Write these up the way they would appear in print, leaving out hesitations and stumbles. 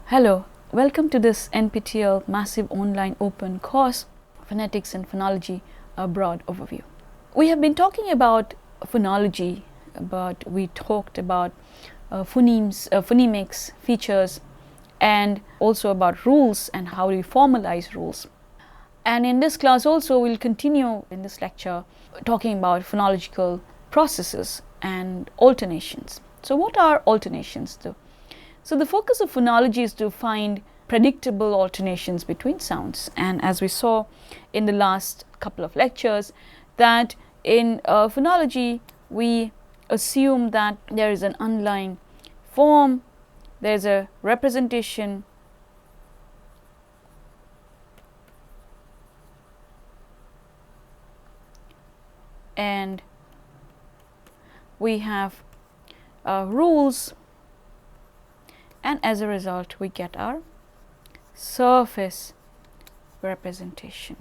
Hello, welcome to this NPTEL massive online open course, Phonetics and Phonology, a broad overview. We have been talking about phonology, but we talked about phonemics, features, and also about rules and how we formalize rules. And in this class also we'll continue in this lecture talking about phonological processes and alternations. So what are alternations though? So the focus of phonology is to find predictable alternations between sounds, and as we saw in the last couple of lectures, that in phonology we assume that there is an underlying form, there is a representation, and we have rules, and as a result we get our surface representation.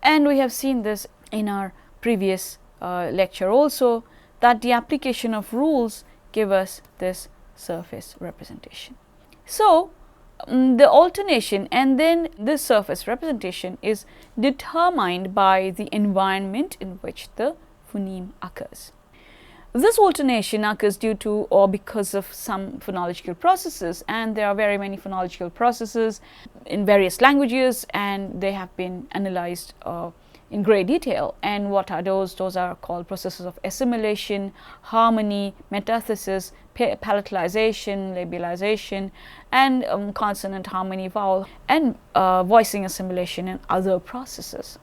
And we have seen this in our previous lecture also, that the application of rules give us this surface representation. So the alternation and then this surface representation is determined by the environment in which the phoneme occurs. This alternation occurs due to or because of some phonological processes, and there are very many phonological processes in various languages, and they have been analyzed in great detail. And what are those? Those are called processes of assimilation, harmony, metathesis, palatalization, labialization, and consonant harmony, vowel, and voicing assimilation, and other processes.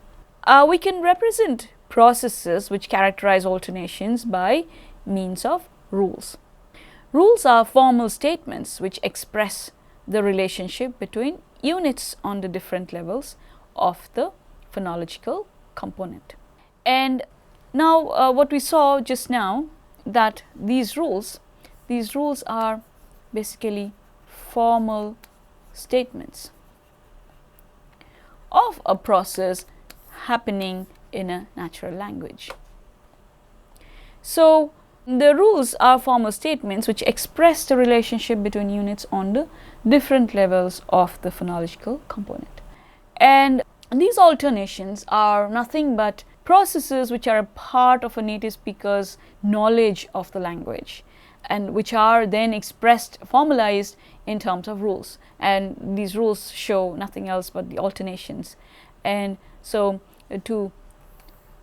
We can represent processes which characterize alternations by means of rules. Rules are formal statements which express the relationship between units on the different levels of the phonological component. And now what we saw just now, that these rules are basically formal statements of a process happening in a natural language. So the rules are formal statements which express the relationship between units on the different levels of the phonological component. And these alternations are nothing but processes which are a part of a native speaker's knowledge of the language, and which are then expressed, formalized in terms of rules. And these rules show nothing else but the alternations. And so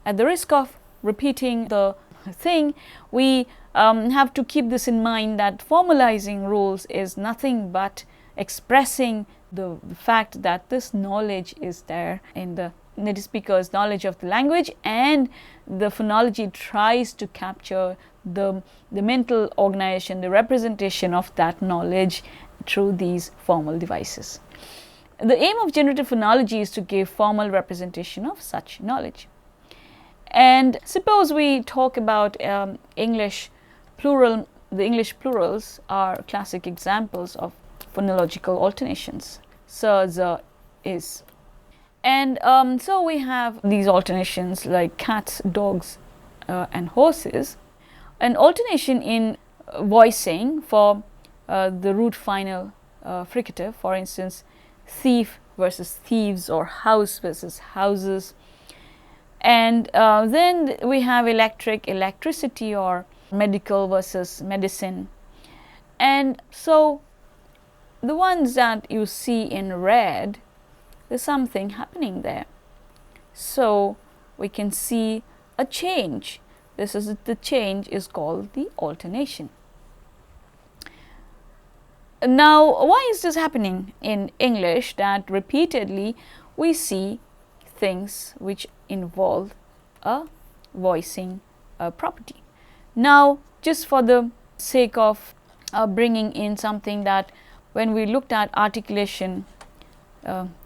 at the risk of repeating the thing, we have to keep this in mind, that formalizing rules is nothing but expressing the fact that this knowledge is there in the native speaker's knowledge of the language, and the phonology tries to capture the mental organization, the representation of that knowledge through these formal devices. The aim of generative phonology is to give formal representation of such knowledge. And suppose we talk about English plural. The English plurals are classic examples of phonological alternations. So, the, is. And so we have these alternations like cats, dogs, and horses. An alternation in voicing for the root final fricative, for instance, thief versus thieves, or house versus houses. And then we have electricity, or medical versus medicine. And so the ones that you see in red, there's something happening there. So we can see a change. The change is called the alternation. Now, why is this happening in English, that repeatedly we see things which involve a voicing property? Now, just for the sake of bringing in something, that when we looked at articulation,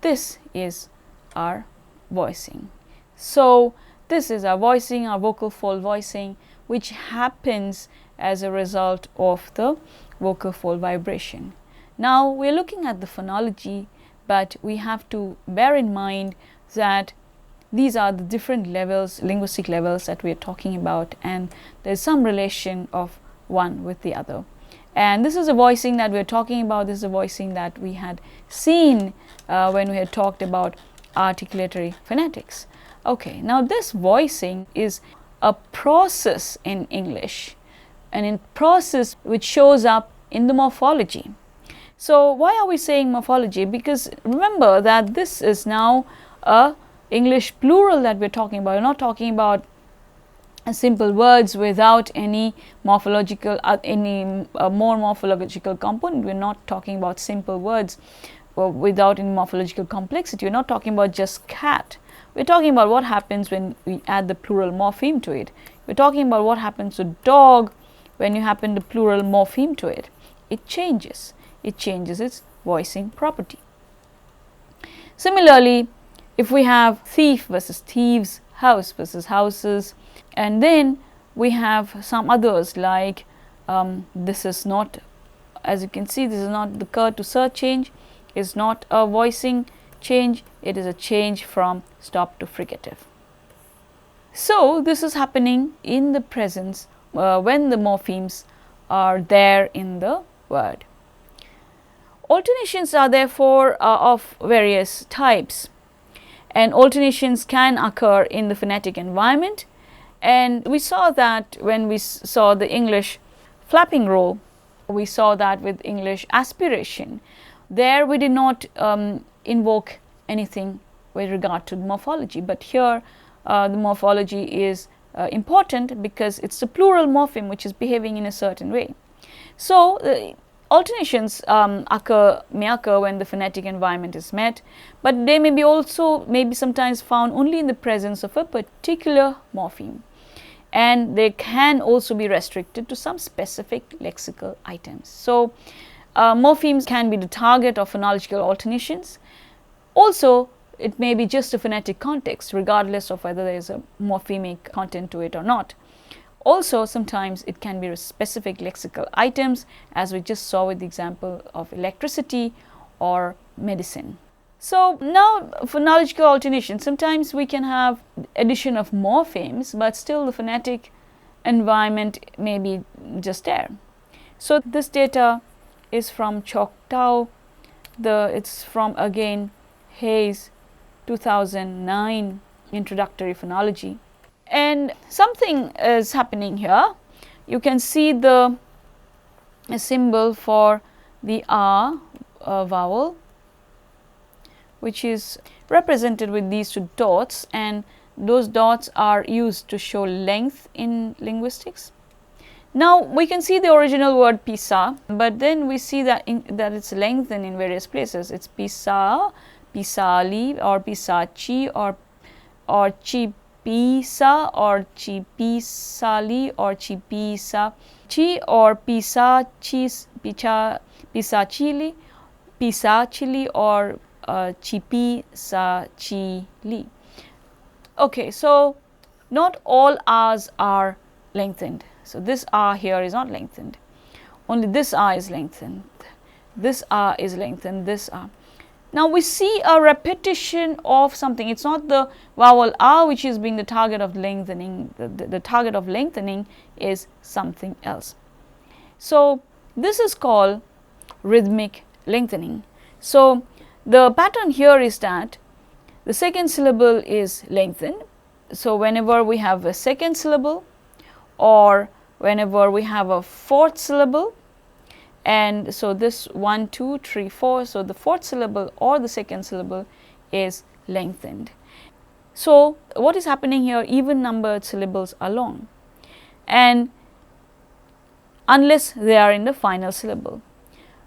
this is our voicing. So this is our voicing, our vocal fold voicing, which happens as a result of the vocal fold vibration. Now we are looking at the phonology, but we have to bear in mind that these are the different levels, linguistic levels, that we are talking about, and there is some relation of one with the other. And this is a voicing that we're talking about. This is a voicing that we had seen when we had talked about articulatory phonetics. Okay, now this voicing is a process in English, and in process which shows up in the morphology. So why are we saying morphology? Because remember that this is now a English plural that we're talking about. We're not talking about simple words without any morphological more morphological component. We're not talking about simple words without any morphological complexity. We're not talking about just cat. We're talking about what happens when we add the plural morpheme to it. We're talking about what happens to dog when you happen the plural morpheme to it. It changes. It changes its voicing property. Similarly, if we have thief versus thieves, house versus houses, and then we have some others like this is not, as you can see, this is not the cur to sir change, is not a voicing change, it is a change from stop to fricative. So this is happening in the presence when the morphemes are there in the word. Alternations are therefore of various types, and alternations can occur in the phonetic environment, and we saw that when we saw the English flapping roll, we saw that with English aspiration. There we did not invoke anything with regard to morphology, but here the morphology is important because it's the plural morpheme which is behaving in a certain way. So alternations may occur when the phonetic environment is met, but they may be also sometimes found only in the presence of a particular morpheme, and they can also be restricted to some specific lexical items. So morphemes can be the target of phonological alternations. Also, it may be just a phonetic context regardless of whether there is a morphemic content to it or not. Also, sometimes it can be specific lexical items, as we just saw with the example of electricity or medicine. So now phonological alternation, sometimes we can have addition of morphemes, but still the phonetic environment may be just there. So this data is from Choctaw, it's from again Hayes 2009 Introductory Phonology. And something is happening here. You can see the symbol for the R vowel, which is represented with these two dots, and those dots are used to show length in linguistics. Now we can see the original word pisa, but then we see that that it's lengthened in various places. It's pisa, pisali, or pisachi, or chipisa, or chipisali, or chipisa chi, or pisachis, pisachili, pisachili, or chipisachili. Okay, so not all R's are lengthened. So this R here is not lengthened. Only this R is lengthened. This R is lengthened. This R. Now we see a repetition of something. It's not the vowel R which is being the target of lengthening. The target of lengthening is something else. So this is called rhythmic lengthening. So the pattern here is that the second syllable is lengthened. So whenever we have a second syllable, or whenever we have a fourth syllable, and so this 1, 2, 3, 4, so the fourth syllable or the second syllable is lengthened. So what is happening here? Even numbered syllables are long, and unless they are in the final syllable.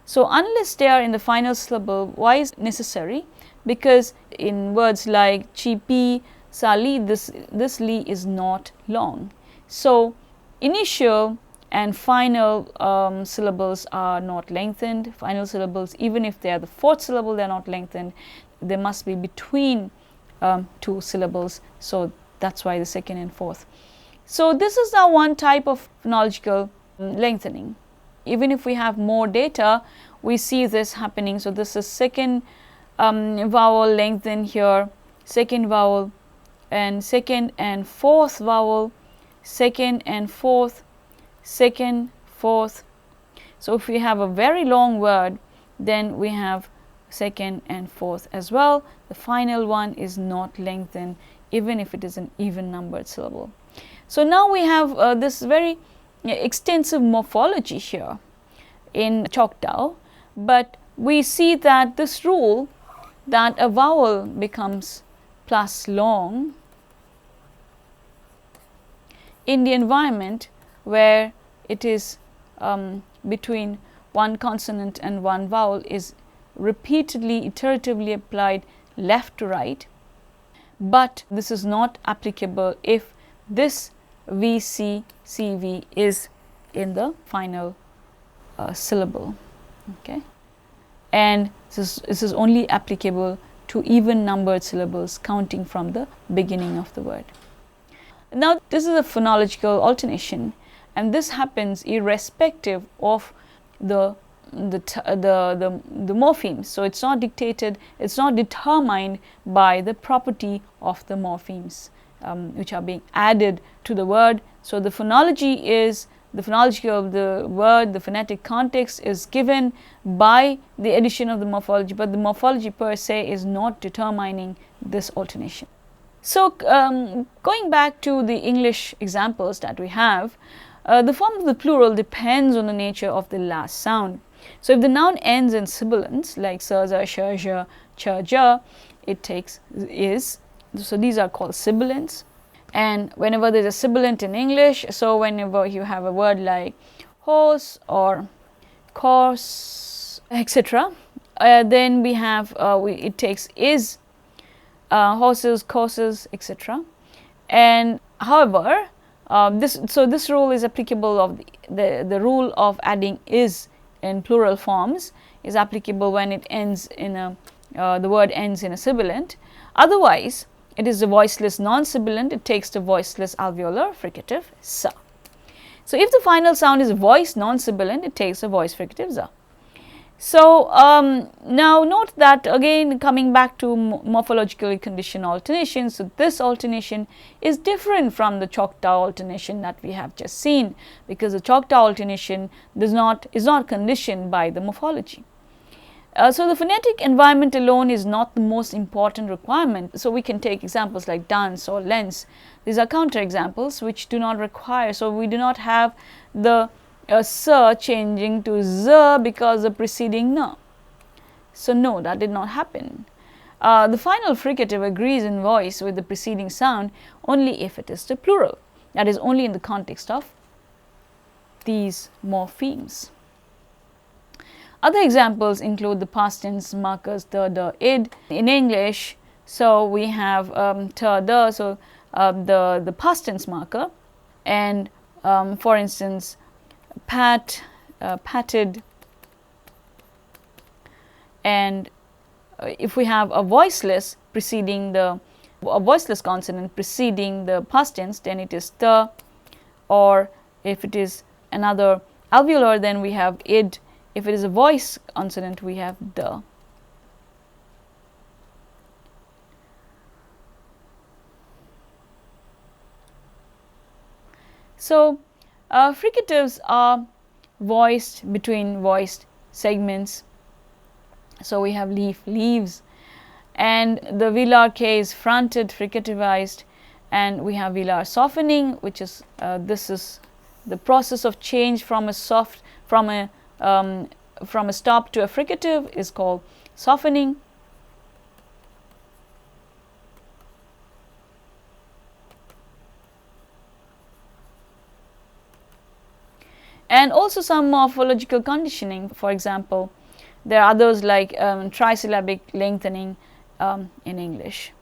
So unless they are in the final syllable, why is necessary? Because in words like chipi, sali, this li is not long. So initial and final syllables are not lengthened. Final syllables, even if they are the fourth syllable, they are not lengthened. They must be between two syllables. So that's why the second and fourth. So this is now one type of phonological lengthening. Even if we have more data, we see this happening. So this is second vowel lengthened here, second vowel, and second and fourth vowel, second and fourth, second, fourth. So if we have a very long word, then we have second and fourth as well. The final one is not lengthened even if it is an even numbered syllable. So now we have this very extensive morphology here in Choctaw, but we see that this rule that a vowel becomes plus long in the environment where it is between one consonant and one vowel is repeatedly, iteratively applied left to right, but this is not applicable if this VC, CV is in the final syllable. Okay, and this is only applicable to even numbered syllables counting from the beginning of the word. Now this is a phonological alternation, and this happens irrespective of the morphemes. So it's not dictated, it's not determined by the property of the morphemes which are being added to the word. So the phonology is the phonology of the word, the phonetic context is given by the addition of the morphology, but the morphology per se is not determining this alternation. So going back to the English examples that we have, the form of the plural depends on the nature of the last sound. So if the noun ends in sibilants like sa, za, sha, ja, cha, ja, it takes is. So these are called sibilants. And whenever there is a sibilant in English, so whenever you have a word like horse or course, etc., then we have it takes is, horses, courses, etc. And however, this rule is applicable of the rule of adding is in plural forms is applicable when it ends in a the word ends in a sibilant. Otherwise, it is a voiceless non-sibilant. It takes the voiceless alveolar fricative sa. So if the final sound is a voice non-sibilant, it takes a voice fricative za. So now note that again, coming back to morphologically conditioned alternation, so this alternation is different from the Choctaw alternation that we have just seen, because the Choctaw alternation is not conditioned by the morphology. So the phonetic environment alone is not the most important requirement. So we can take examples like dance or lens. These are counter examples which do not require. So we do not have the sa changing to z because the preceding na. So no, that did not happen. The final fricative agrees in voice with the preceding sound only if it is the plural. That is only in the context of these morphemes. Other examples include the past tense markers the, id in English. So we have ta, the, so the past tense marker, and for instance, pat, patted, and if we have a voiceless consonant preceding the past tense, then it is the, or if it is another alveolar, then we have id. If it is a voice consonant, we have the. So fricatives are voiced between voiced segments. So we have leaf, leaves, and the velar k is fronted, fricativized, and we have velar softening, which is this is the process of change from a stop to a fricative is called softening. And also some morphological conditioning. For example, there are others like trisyllabic lengthening in English.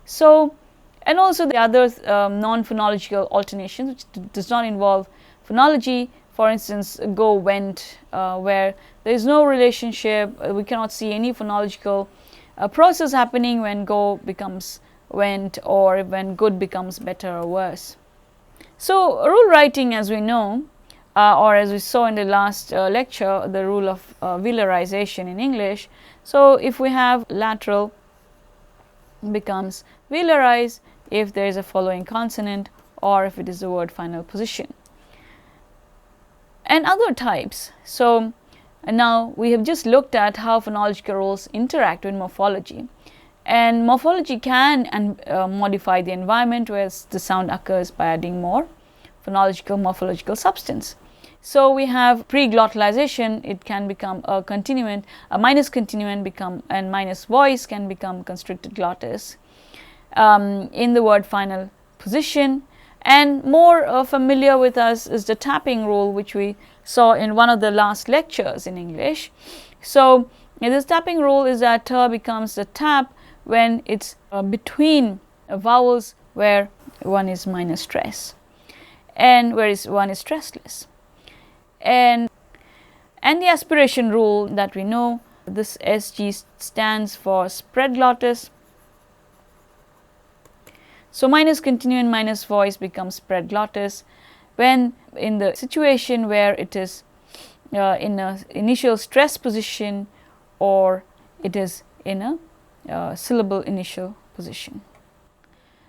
So, and also the other non-phonological alternations which does not involve phonology. For instance, go, went, where there is no relationship, we cannot see any phonological process happening when go becomes went, or when good becomes better or worse. So rule writing, as we know, or as we saw in the last lecture, the rule of velarization in English. So if we have lateral, becomes velarize if there is a following consonant or if it is the word final position. and other types. So now we have just looked at how phonological rules interact with morphology, and morphology can modify the environment where the sound occurs by adding more phonological morphological substance. So we have pre-glottalization, it can become a continuant, a minus continuant become, and minus voice can become constricted glottis in the word final position. And more familiar with us is the tapping rule, which we saw in one of the last lectures in English. So this tapping rule is that t becomes the tap when it's between vowels where one is minus stress and where one is stressless. And the aspiration rule that we know, this SG stands for spread glottis. So minus continuant minus voice becomes spread glottis when in the situation where it is in a initial stress position, or it is in a syllable initial position.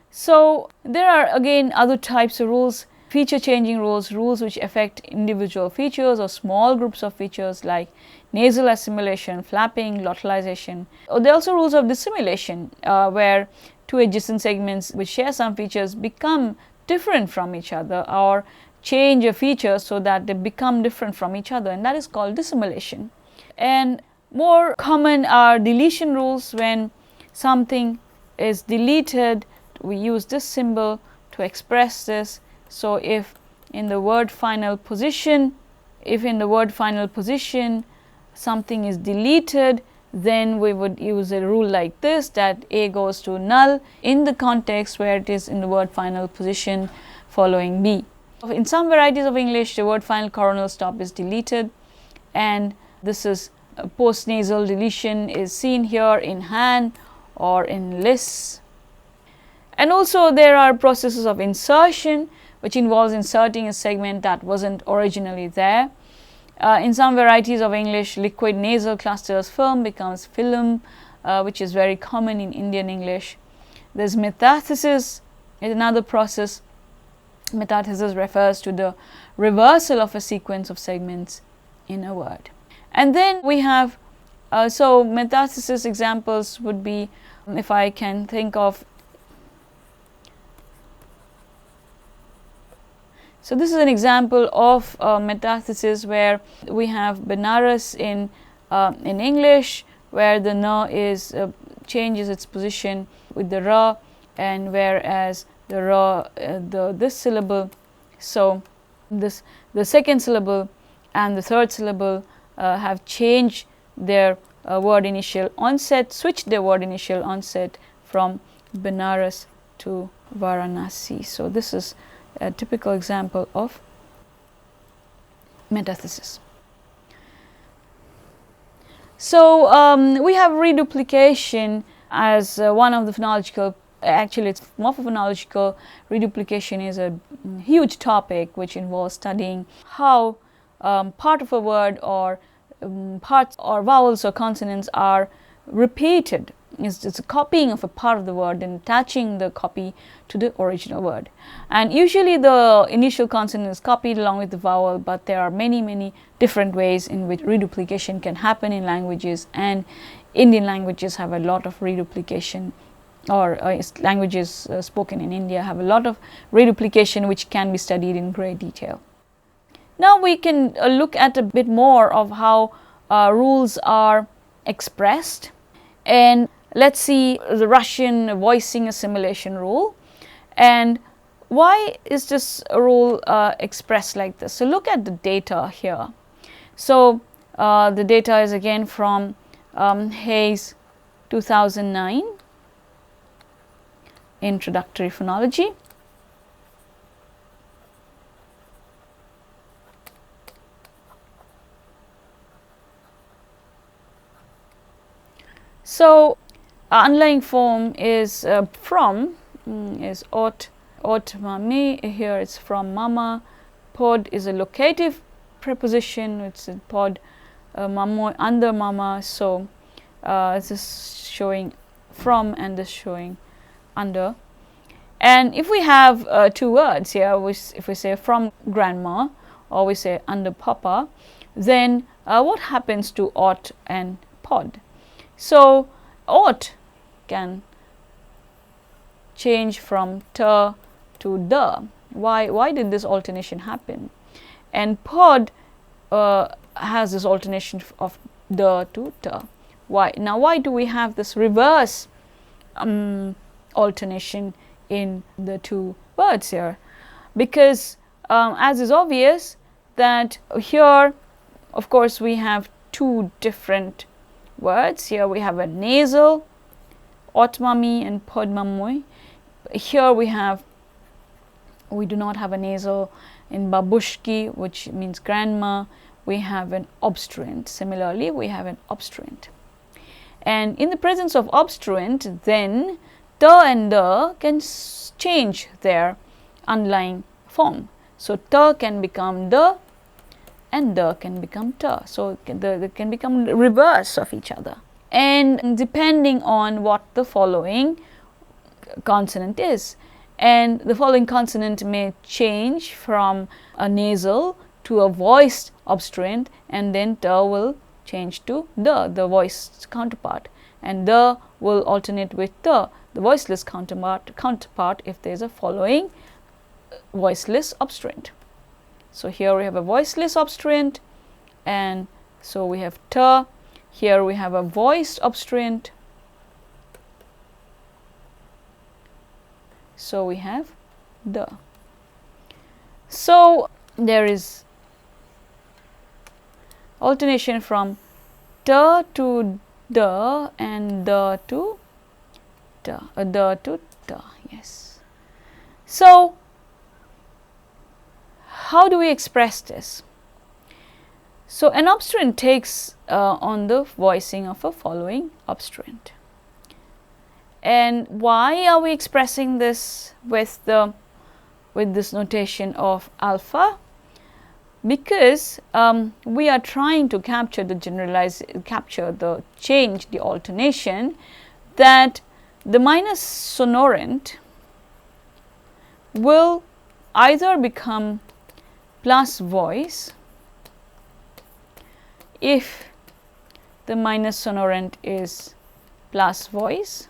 So there are again other types of rules, feature changing rules, rules which affect individual features or small groups of features like nasal assimilation, flapping, glottalization. There are also rules of dissimilation where two adjacent segments which share some features become different from each other, or change a feature so that they become different from each other, and that is called dissimilation. And more common are deletion rules. When something is deleted, we use this symbol to express this. So if in the word final position, something is deleted, then we would use a rule like this, that A goes to null in the context where it is in the word final position following B. In some varieties of English, the word final coronal stop is deleted, and this is post-nasal deletion is seen here in Han or in Lis. And also there are processes of insertion, which involves inserting a segment that wasn't originally there. In some varieties of English, liquid nasal clusters film becomes film, which is very common in Indian English. There's metathesis, is another process. Metathesis refers to the reversal of a sequence of segments in a word. And then we have, so metathesis examples would be, if I can think of, so this is an example of metathesis where we have Benares in English, where the na is changes its position with the ra, and whereas the ra, this syllable, so the second syllable and the third syllable have changed their word initial onset, switched their word initial onset from Benares to Varanasi. So this is a typical example of metathesis. So we have reduplication as one of the phonological, actually it's morphophonological. Reduplication is a huge topic which involves studying how part of a word or parts or vowels or consonants are repeated. It's a copying of a part of the word and attaching the copy to the original word. And usually the initial consonant is copied along with the vowel, but there are many different ways in which reduplication can happen in languages, and Indian languages have a lot of reduplication, or languages spoken in India have a lot of reduplication which can be studied in great detail. Now we can look at a bit more of how rules are expressed, and let's see the Russian voicing assimilation rule. And why is this rule expressed like this? So look at the data here. So the data is again from Hayes 2009, Introductory Phonology. So underlying form is from, is ot mami, here it's from mama. Pod is a locative preposition, it's a pod, mamo, under mama. So this is showing from and this showing under. And if we have two words here, if we say from grandma or we say under papa, then what happens to ought and pod? So ought can change from t to d. Why did this alternation happen? And pod has this alternation of d to t. Why? Now, why do we have this reverse alternation in the two words here? Because as is obvious that here, of course, we have two different words. Here we have a nasal, otmami and podmamoi. Here we do not have a nasal in babushki, which means grandma. We have an obstruent. Similarly, we have an obstruent. And in the presence of obstruent, then t and d can change their underlying form. So t can become d and d can become t. So they can become reverse of each other. And depending on what the following consonant is. And the following consonant may change from a nasal to a voiced obstruent, and then t will change to d, the voiced counterpart, and d will alternate with t, the voiceless counterpart if there is a following voiceless obstruent. So here we have a voiceless obstruent, and so we have t. Here we have a voiced obstruent, so we have d. So there is alternation from t to d and d to t, d to t, yes. So how do we express this? So an obstruent takes on the voicing of a following obstruent. And why are we expressing this with this notation of alpha? Because we are trying to capture the change, the alternation, that the minus sonorant will either become plus voice if the minus sonorant is plus voice,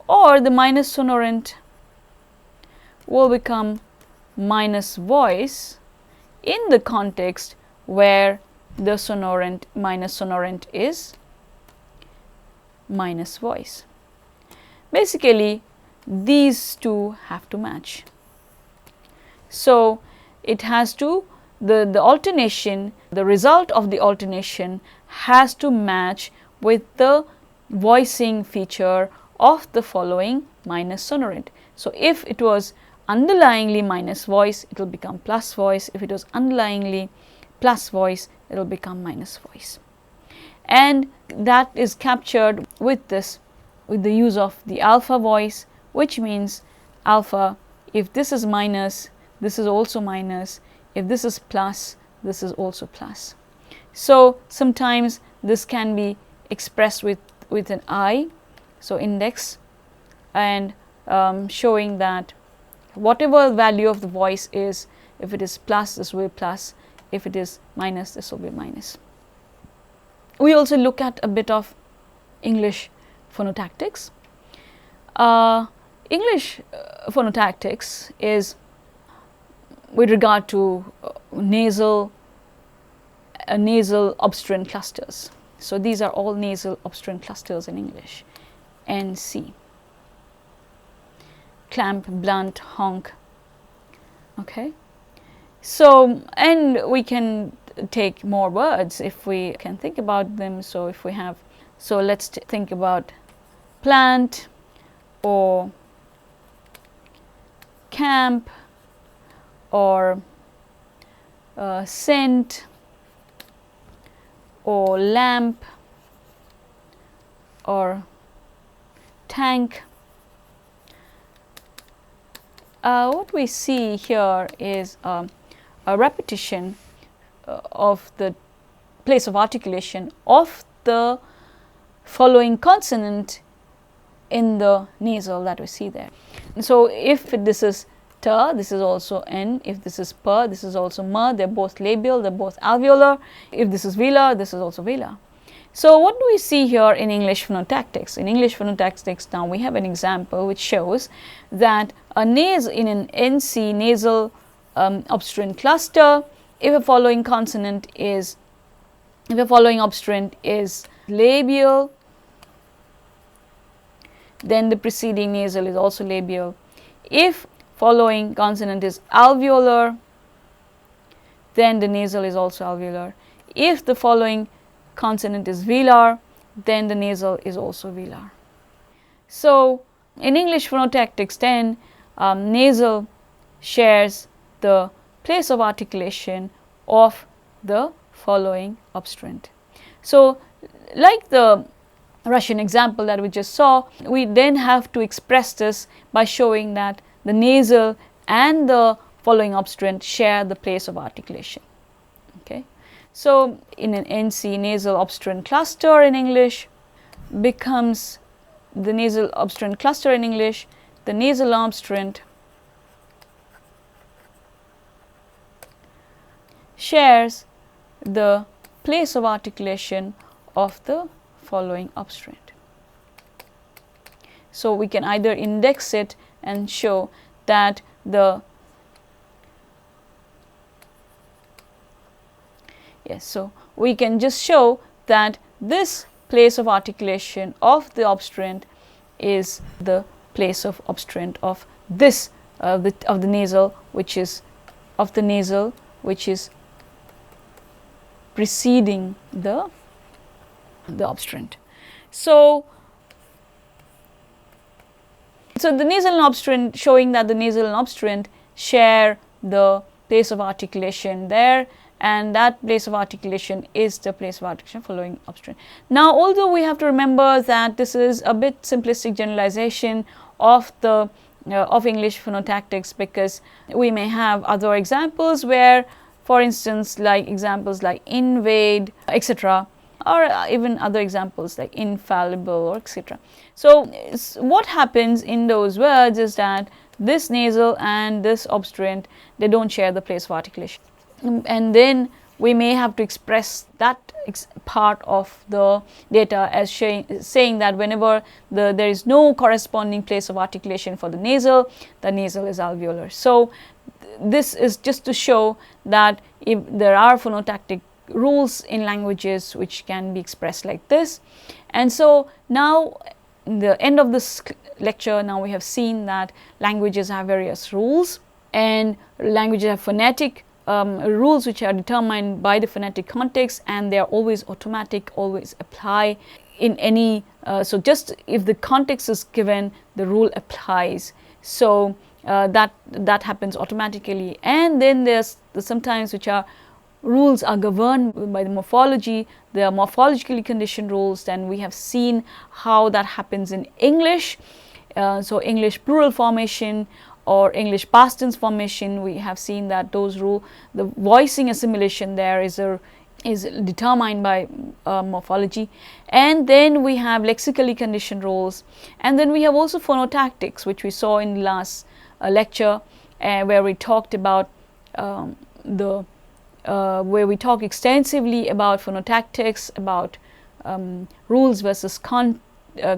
or the minus sonorant will become minus voice in the context where the sonorant, minus sonorant, is minus voice. Basically, these two have to match. So it has to, the alternation, the result of the alternation has to match with the voicing feature of the following minus sonorant. So if it was underlyingly minus voice, it will become plus voice. If it was underlyingly plus voice, it will become minus voice. And that is captured with this, with the use of the alpha voice, which means alpha, if this is minus, this is also minus. If this is plus, this is also plus. So sometimes this can be expressed with an I, so index, and showing that whatever value of the voice is, if it is plus, this will be plus. If it is minus, this will be minus. We also look at a bit of English phonotactics. English phonotactics is with regard to nasal obstruent clusters. So these are all nasal obstruent clusters in English. NC. Clamp, blunt, honk. Okay. So, and we can take more words if we can think about them. So if we have, so let's think about plant or camp or scent or lamp or tank. What we see here is a repetition of the place of articulation of the following consonant in the nasal that we see there. And so if this is t, this is also n. If this is p, this is also m. They're both labial, they're both alveolar. If this is velar, this is also velar. So what do we see here in English phonotactics? In English phonotactics, now we have an example which shows that a in an NC nasal obstruent cluster, if a following consonant is, if a following obstruent is labial, then the preceding nasal is also labial. If following consonant is alveolar, then the nasal is also alveolar. If the following consonant is velar, then the nasal is also velar. So in English phonotactics then, nasal shares the place of articulation of the following obstruent. So like the Russian example that we just saw, we then have to express this by showing that the nasal and the following obstruent share the place of articulation. Okay. So in an NC nasal obstruent cluster in English becomes the nasal obstruent cluster in English, the nasal obstruent shares the place of articulation of the following obstruent. So we can either index it and show that the so we can just show that this place of articulation of the obstruent is the place of obstruent of this of the nasal, which is preceding the obstruent. So the nasal and obstruent, showing that the nasal and obstruent share the place of articulation there, and that place of articulation is the place of articulation following obstruent. Now, although we have to remember that this is a bit simplistic generalization of the of English phonotactics, because we may have other examples where, for instance, like examples like invade, etc., or even other examples like infallible or etc. So what happens in those words is that this nasal and this obstruent, they don't share the place of articulation, and then we may have to express that part of the data as saying that whenever there is no corresponding place of articulation for the nasal is alveolar. So this is just to show that if there are phonotactic rules in languages which can be expressed like this. And so now, the end of this lecture, now we have seen that languages have various rules, and languages have phonetic rules which are determined by the phonetic context, and they are always automatic, always apply in any so just if the context is given, the rule applies. So that happens automatically. And then there's sometimes which are rules are governed by the morphology. There are morphologically conditioned rules. Then we have seen how that happens in English. So English plural formation or English past tense formation, we have seen that those rule, the voicing assimilation there is determined by morphology. And then we have lexically conditioned rules, and then we have also phonotactics, which we saw in the last lecture, where we talked about where we talk extensively about phonotactics, about rules versus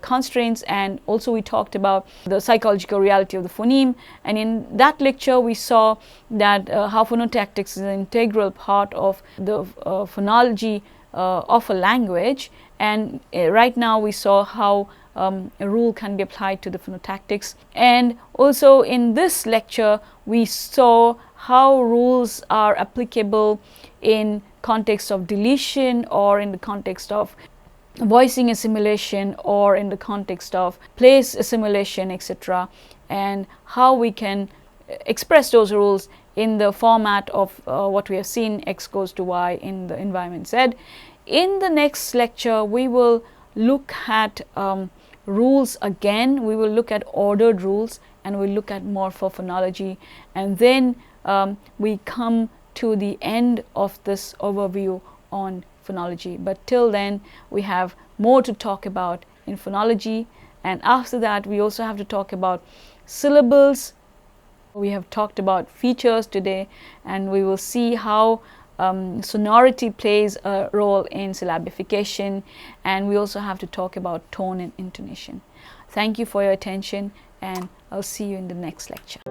constraints, and also we talked about the psychological reality of the phoneme. And in that lecture we saw that how phonotactics is an integral part of the phonology of a language, and right now we saw how a rule can be applied to the phonotactics. And also in this lecture we saw how rules are applicable in context of deletion, or in the context of voicing assimilation, or in the context of place assimilation, etc., and how we can express those rules in the format of what we have seen, x goes to y in the environment Z. In the next lecture we will look at rules again. We will look at ordered rules, and we'll look at morphophonology, and then we come to the end of this overview on phonology. But till then we have more to talk about in phonology, and after that we also have to talk about syllables, We have talked about features today, and we will see how sonority plays a role in syllabification, and we also have to talk about tone and intonation. Thank you for your attention, and I'll see you in the next lecture.